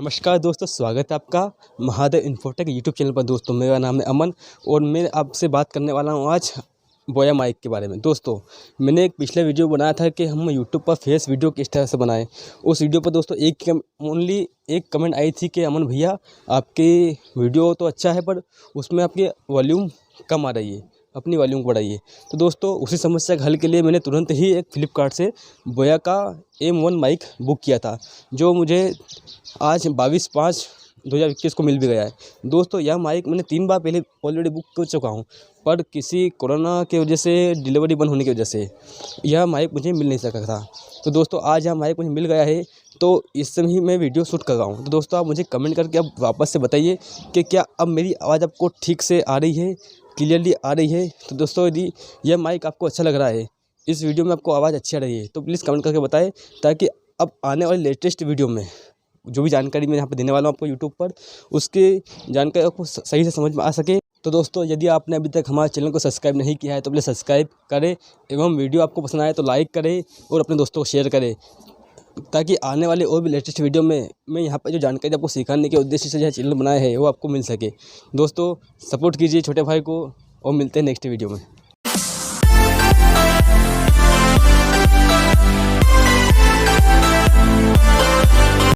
नमस्कार दोस्तों, स्वागत है आपका महादेव इन्फोटेक यूट्यूब चैनल पर। दोस्तों मेरा नाम है अमन और मैं आपसे बात करने वाला हूँ आज बोया माइक के बारे में। दोस्तों मैंने एक पिछले वीडियो बनाया था कि हम यूट्यूब पर फेस वीडियो किस तरह से बनाएं। उस वीडियो पर दोस्तों ओनली एक कमेंट आई थी कि अमन भैया आपकी वीडियो तो अच्छा है पर उसमें आपकी वॉल्यूम कम आ रही है, अपनी वॉल्यूम बढ़ाइए। तो दोस्तों उसी समस्या के हल के लिए मैंने तुरंत ही एक फ्लिपकार्ट से बोया का M1 माइक बुक किया था, जो मुझे आज 22/5/2021 को मिल भी गया है। दोस्तों यह माइक मैंने 3 बार पहले ऑलरेडी बुक कर चुका हूँ, पर किसी कोरोना की वजह से, डिलीवरी बंद होने की वजह से यह माइक मुझे मिल नहीं सका था। तो दोस्तों आज यह माइक मुझे मिल गया है, तो इस समय ही मैं वीडियो शूट कर रहा हूँ। तो दोस्तों आप मुझे कमेंट करके अब वापस से बताइए कि क्या अब मेरी आवाज़ आपको ठीक से आ रही है, क्लियरली आ रही है। तो दोस्तों यदि यह माइक आपको अच्छा लग रहा है, इस वीडियो में आपको आवाज़ अच्छी आ रही है, तो प्लीज़ कमेंट करके बताएं, ताकि अब आने वाले लेटेस्ट वीडियो में जो भी जानकारी मैं यहाँ पर देने वाला हूँ आपको यूट्यूब पर, उसकी जानकारी आपको सही से समझ में आ सके। तो दोस्तों यदि आपने अभी तक हमारे चैनल को सब्सक्राइब नहीं किया है तो प्लीज़ सब्सक्राइब करें, एवं वीडियो आपको पसंद आए तो लाइक करें और अपने दोस्तों को शेयर करें, ताकि आने वाले और भी लेटेस्ट वीडियो में मैं यहाँ पर जो जानकारी आपको सिखाने के उद्देश्य से यह चैनल बनाया है वो आपको मिल सके। दोस्तों सपोर्ट कीजिए छोटे भाई को और मिलते हैं नेक्स्ट वीडियो में।